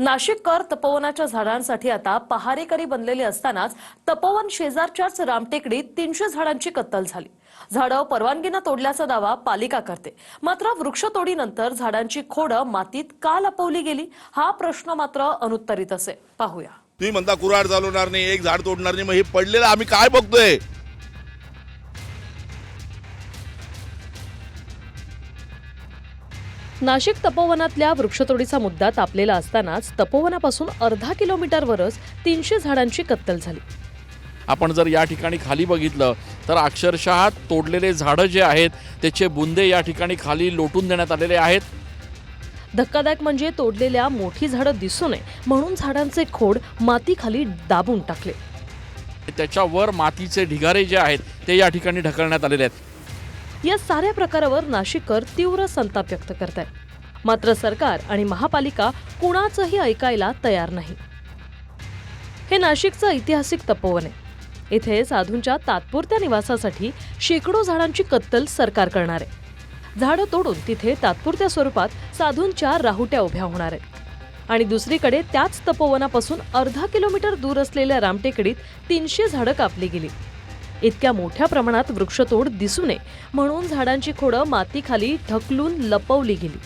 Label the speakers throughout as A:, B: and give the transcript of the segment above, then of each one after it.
A: नाशिककर तपोवनाच्या झाडांसाठी आता पहारेकरी बनलेले असतानाच तपोवन शेजारच्याच रामटेकडीत 300 झाडांची कत्तल झाली। झाडं परवानगीने तोडल्याचा दावा पालिका करते, मात्र वृक्षतोडीनंतर झाडांची खोडं मातीत का लपवली गेली हा प्रश्न मात्र अनुत्तरित असे। पाहूया।
B: तुम्ही म्हणता कुऱ्हाड चालवणार नाही, एक झाड तोडणार नाही, मग हे पडलेलं आम्ही काय बघतोय?
A: नाशिक तपोवनातल्या वृक्षतोडीचा मुद्दा तापलेला असतानाच तपोवनापासून अर्धा किलोमीटरवरच 300 झाडांची कत्तल झाली।
C: आपण जर या ठिकाणी खाली बघितलं तर अक्षरशः तोडलेले झाडं जे आहेत त्याचे बुंदे या ठिकाणी खाली लोटून देण्यात आलेले आहेत।
A: धक्कादायक म्हणजे तोडलेल्या मोठी झाडं दिसू नये म्हणून झाडांचे खोड मातीखाली दाबून टाकले।
C: त्याच्यावर मातीचे ढिगारे जे आहेत ते या ठिकाणी ढकलण्यात आलेले आहेत।
A: या साऱ्या प्रकारावर नाशिककर तीव्र संताप व्यक्त करतात, मात्र सरकार आणि महापालिका कुणाचंही ऐकायला तयार नाही। हे नाशिकचं ऐतिहासिक तपोवन आहे। इथे साधूंच्या तात्पुरत्या निवासासाठी शेकडो झाडांची कत्तल सरकार करणार आहे। झाडं तोडून तिथे तात्पुरत्या स्वरूपात साधूंच्या राहुट्या उभ्या होणार आहेत आणि दुसरीकडे त्याच तपोवनापासून अर्धा किलोमीटर दूर असलेल्या रामटेकडीत 300 झाडं कापली गेली। इतक्या मोठ्या प्रमाणात वृक्षतोड दिसू नये म्हणून झाडांची खोडं मातीखाली ढकलून लपवली गेली।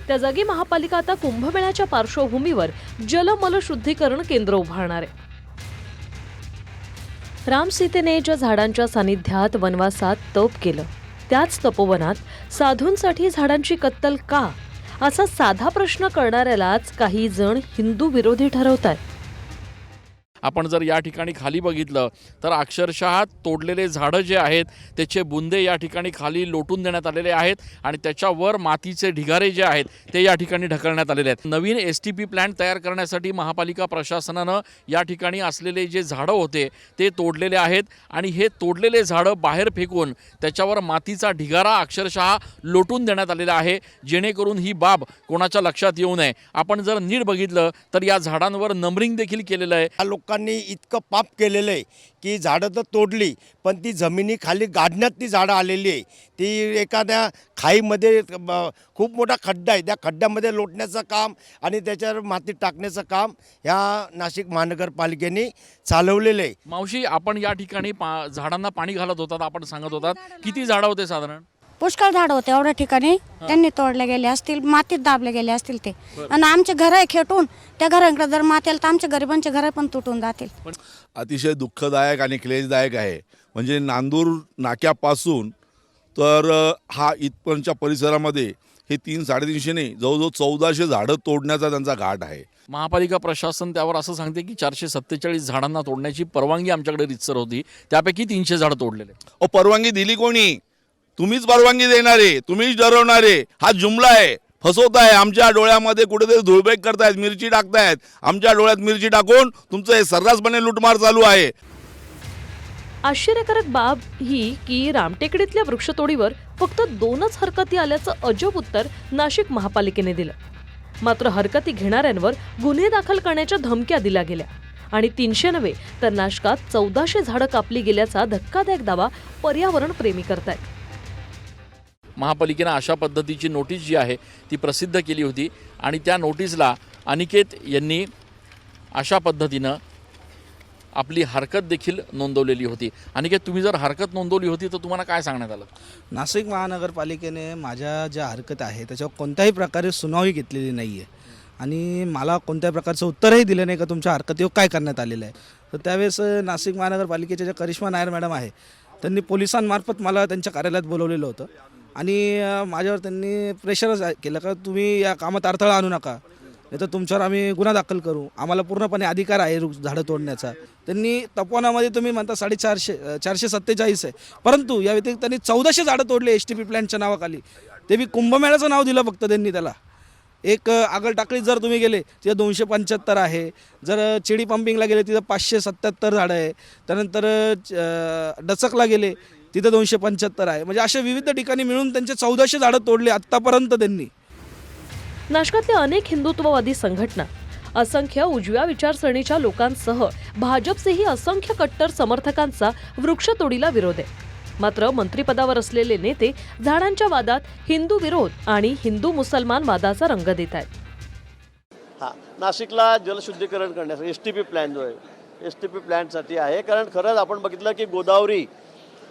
A: त्या जागी महापालिका आता कुंभमेळ्याच्या पार्श्वभूमीवर जलमल शुद्धीकरण केंद्र उभारणार आहे। रामसीतेने ज्या झाडांच्या सानिध्यात वनवासात तप केलं त्याच तपोवनात साधूंसाठी झाडांची कत्तल का, असा साधा प्रश्न करणाऱ्यालाच काही जण हिंदू विरोधी ठरवतात।
C: आपण जर या ठिकाणी खाली बघितलं तर अक्षरशः तोडलेले झाडं जे आहेत त्याचे बुंदे या ठिकाणी खाली लोटून देण्यात आलेले आहेत आणि त्याच्यावर मातीचे ढिगारे जे आहेत ते या ठिकाणी ढकलण्यात आलेले आहेत। नवीन STP प्लॅन तयार करण्यासाठी महापालिका प्रशासनानं या ठिकाणी असलेले जे झाडं होते ते तोडलेले आहेत आणि हे तोडलेले झाडं बाहेर फेकून त्याच्यावर मातीचा ढिगारा अक्षरशः लोटून देण्यात आलेला आहे, जेणेकरून ही बाब कोणाच्या लक्षात येऊ नये। आपण जर नीट बघितलं तर या झाडांवर नंबरिंग देखील केलेलं आहे।
D: लोकांनी इतकं पाप केलेलं आहे की झाडं तर तोडली पण ती जमिनी खाली गाडण्यात ती झाडं आलेली आहे। ती एखाद्या खाईमध्ये खूप मोठा खड्डा आहे, त्या खड्ड्यामध्ये लोटण्याचं काम आणि त्याच्यावर माती टाकण्याचं काम ह्या नाशिक महानगरपालिकेने चालवलेलं आहे।
C: मावशी, आपण या ठिकाणी झाडांना पाणी घालत होतात, आपण सांगत होतात किती झाडं होते? साधारण
E: पुष्कळ झाड होते, एवढ्या ठिकाणी त्यांनी तोडले गेले असतील, मातीत दाबले गेले असतील ते। आणि आमचे घर आहे खेटून, त्या घरांकडे जर माती आली तर आमच्या गरिबांचे घर पण तुटून जातील।
B: अतिशय दुःखदायक आणि क्लेशदायक आहे। म्हणजे नांदूर नाक्यापासून तर हा इथपर्यंतच्या परिसरामध्ये हे 300-350 नाही, जवळजवळ 1400 झाडं तोडण्याचा त्यांचा घाट आहे।
C: महापालिका प्रशासन त्यावर असं सांगते की 447 झाडांना तोडण्याची परवानगी आमच्याकडे रितसर होती, त्यापैकी 300 झाडं तोडलेले।
B: परवानगी दिली कोणी? तुम्हीच परवानगी देणारे, तुम्हीच ठरवणारे। हा जुमला आहे, फसवताय। आमच्या डोळ्यामध्ये कुठेतरी धुळबेक करतायत, मिरची टाकतायत। आमच्या डोळ्यात मिरची टाकून तुमचं हे सर्रासपणे लुटमार चालू आहे।
A: आश्चर्यकारक बाब ही की रामटेकडीतल्या वृक्षतोडीवर फक्त 2च हरकती आल्याचं अजब उत्तर नाशिक महापालिकेने दिलं। मात्र हरकती घेणाऱ्यांवर गुन्हे दाखल करण्याच्या धमक्या दिल्या गेल्या आणि 300 नव्हे तर नाशकात 1400 झाडं कापली गेल्याचा धक्कादायक दावा पर्यावरण प्रेमी करतायत।
C: महापालिकेनं अशा पद्धतीची नोटीस जी आहे ती प्रसिद्ध केली होती आणि त्या नोटीसला अनिकेत यांनी अशा पद्धतीनं आपली हरकत देखील नोंदवलेली होती। अनिकेत, तुम्ही जर हरकत नोंदवली होती तर तुम्हाला काय सांगण्यात आलं?
F: नाशिक महानगरपालिकेने माझ्या ज्या हरकत आहे त्याच्यावर कोणत्याही प्रकारे सुनावणी घेतलेली नाही आहे आणि मला कोणत्याही प्रकारचं उत्तरही दिलं नाही का तुमच्या हरकतीवर काय करण्यात आलेलं आहे। तर त्यावेळेस नाशिक महानगरपालिकेच्या ज्या करिश्मा नायर मॅडम आहे त्यांनी पोलिसांमार्फत मला त्यांच्या कार्यालयात बोलवलेलं होतं आणि माझ्यावर त्यांनी प्रेशर केलं का तुम्ही या कामात अडथळा आणू नका, नाही तर तुमच्यावर आम्ही गुन्हा दाखल करू, आम्हाला पूर्णपणे अधिकार आहे झाडं तोडण्याचा। त्यांनी तपोवनामध्ये तुम्ही म्हणता 447 आहे, परंतु या व्यतिरिक्त त्यांनी 1400 झाडं तोडले STP प्लॅनच्या नावाखाली। ते बी कुंभमेळ्याचं नाव दिलं फक्त त्यांनी त्याला। एक आगळ टाकळीत जर तुम्ही गेले तिथं 275 आहे, जर चिडी पंपिंगला गेले तिथं 577 झाडं आहे, त्यानंतर डचकला गेले तिथं 275 आहे। म्हणजे अशा विविध ठिकाणी मिळून त्यांचे 1400 झाडं तोडले आत्तापर्यंत त्यांनी।
A: नाशिकातल्या अनेक हिंदुत्ववादी संघटना, असंख्य उजव्या विचारसरणीच्या लोकांसह भाजपचेही असंख्य कट्टर समर्थकांचा वृक्षतोडीला विरोध आहे। मात्र मंत्रिपदावर असलेले नेते झाडांच्या वादात हिंदू विरोध आणि हिंदू मुसलमान वादाचा रंग देत आहेत।
G: नाशिकला जलशुद्धीकरण करण्यासाठी STP प्लॅन जो आहे STP प्लॅनसाठी आहे. कारण खरंच आपण बघितलं की गोदावरी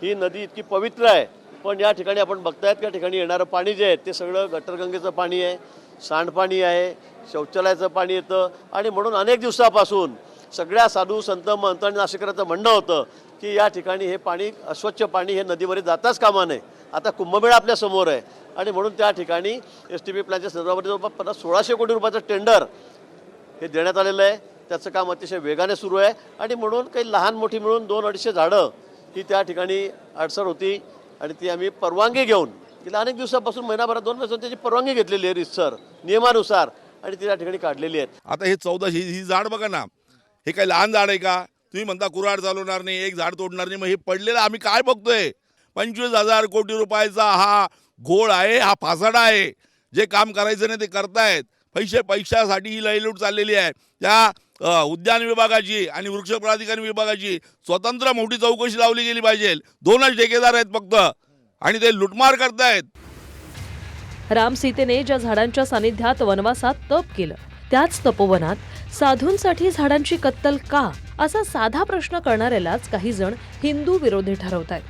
G: ही नदी इतकी पवित्र आहे, पण या ठिकाणी आपण बघतायत की या ठिकाणी येणारं पाणी जे आहे ते सगळं गटरगंगेचं पाणी आहे, सांडपाणी आहे, शौचालयाचं पाणी येतं. आणि म्हणून अनेक दिवसापासून सगळ्या साधू संत महंत आणि नाशिकरांचं म्हणणं होतं की या ठिकाणी हे पाणी अस्वच्छ पाणी हे नदीवर जाताच कामा नये. आता कुंभमेळा आपल्या समोर आहे आणि म्हणून त्या ठिकाणी STP प्लॅनच्या संदर्भामध्ये जवळपास 1600 कोटी रुपयाचं टेंडर हे देण्यात आलेलं आहे. त्याचं काम अतिशय वेगाने सुरू आहे आणि म्हणून काही लहान मोठी मिळून 200-250 झाडं ही त्या ठिकाणी अडसर होती आणि ती आम्ही परवानगी घेऊन तिला अनेक दिवसापासून महिनाभरात 2 महिन्यापासून त्याची परवानगी घेतलेली आहे रितसर नियमानुसार आणि ती त्या ठिकाणी काढलेली आहेत.
B: आता हे 14 ही झाड बघा ना, हे काही लहान झाड आहे का? तुम्ही म्हणता कुऱ्हाड चालवणार नाही, एक झाड तोडणार नाही, मग हे पडलेलं आम्ही काय बघतोय? 25,000 कोटी रुपयाचा हा घोळ आहे, हा फासाडा आहे. जे काम करायचं नाही ते करतायत. पैशासाठी ही लयलूट चाललेली आहे. त्या उद्यान विभागाची आणि वृक्ष प्राधिकरण विभागाची स्वतंत्र मोठी चौकशी लावली गेली पाहिजे. 2च ठेकेदार आहेत फक्त आणि ते लुटमार करतायत.
A: राम सीतेने ज्या झाडांच्या सानिध्यात वनवासात तप केलं, त्याच तपोवनात साधूंसाठी झाडांची कत्तल का, असा साधा प्रश्न करणाऱ्यालाच काही जण हिंदू विरोधी ठरवतायत.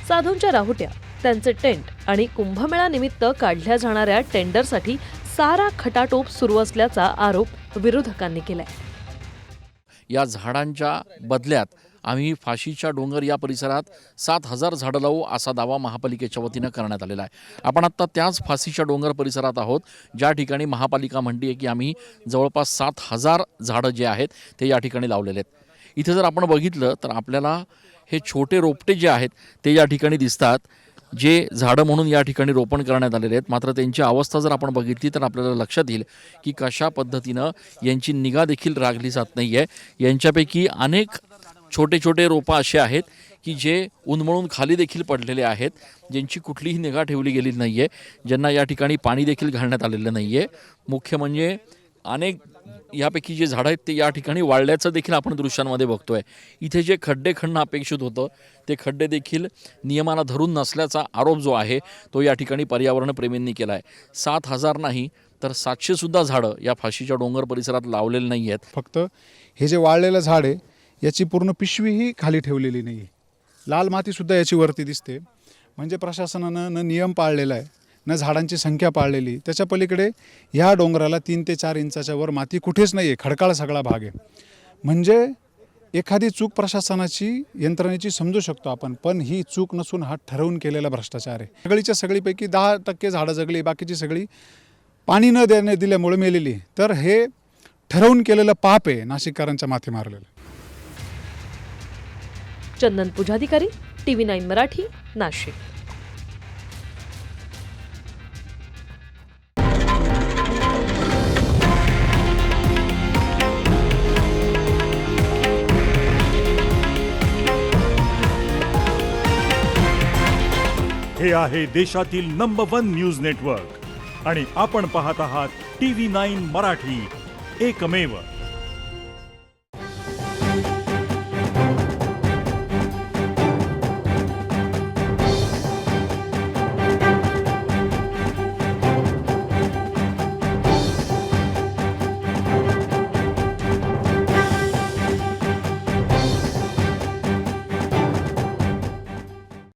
A: साधूंच्या राहुट्या, त्यांचे टेंट आणि कुंभमेळा निमित्त काढल्या जाणाऱ्या टेंडरसाठी सारा खटाटोप सुरू असल्याचा आरोप विरोधकांनी केलाय.
C: या झाडांच्या बदल्यात आम्ही फाशीच्या डोंगर या परिसरात 7,000 झाडं लावू असा दावा महापालिकेच्या वतीनं करण्यात आलेला आहे. आपण आत्ता त्याच फाशीच्या डोंगर परिसरात आहोत, ज्या ठिकाणी महापालिका म्हणते आहे की आम्ही जवळपास 7,000 झाडं जे आहेत ते या ठिकाणी लावलेले आहेत. इथे जर आपण बघितलं तर आपल्याला हे छोटे रोपटे जे आहेत ते या ठिकाणी दिसतात, जे झाडं म्हणून या ठिकाणी रोपण करण्यात आलेले आहेत. मात्र त्यांची अवस्था जर आपण बघितली तर आपल्याला लक्षात येईल की कशा पद्धतीनं यांची निगा देखील राखली जात नाही आहे. यांच्यापैकी अनेक छोटे छोटे रोपं असे आहेत की जे उन्मळून खाली देखील पडलेले आहेत, ज्यांची कुठलीही निगा ठेवली गेली नाही आहे, ज्यांना या ठिकाणी पाणी देखील घालण्यात आलेलं नाही आहे. मुख्य म्हणजे अनेक यापैकी जे झाडं आहेत ते या ठिकाणी वाळल्याचं देखील आपण दृश्यांमध्ये बघतोय. इथे जे खड्डे खणणं अपेक्षित होतं ते खड्डे देखील नियमाला धरून नसल्याचा आरोप जो आहे तो या ठिकाणी पर्यावरणप्रेमींनी केला आहे. 7,000 नाही तर 700 सुद्धा झाडं या फाशीच्या डोंगर परिसरात लावलेले नाही आहेत.
H: फक्त हे जे वाळलेलं झाड आहे याची पूर्ण पिशवीही खाली ठेवलेली नाही आहे. लाल मातीसुद्धा याची वरती दिसते. म्हणजे प्रशासनानं न नियम पाळलेला आहे, न झाडांची संख्या पाळलेली. त्याच्या पलीकडे ह्या डोंगराला 3 ते 4 इंचाच्या वर माती कुठेच नाही आहे, खडकाळ सगळा भाग आहे. म्हणजे एखादी चूक प्रशासनाची यंत्रणेची समजू शकतो आपण, पण ही चूक नसून हा ठरवून केलेला भ्रष्टाचार आहे. सगळीच्या सगळीपैकी 10% झाडं जगली, बाकीची सगळी पाणी न दिल्यामुळे मेलेली. तर हे ठरवून केलेलं पाप आहे, नाशिककरांच्या माथी मारलेलं.
A: चंदन पुजाधिकारी, TV9 मराठी, नाशिक.
I: हे आहे देशातील नंबर 1 न्यूज नेटवर्क आणि आपण पाहत आहात TV9 मराठी, एकमेव.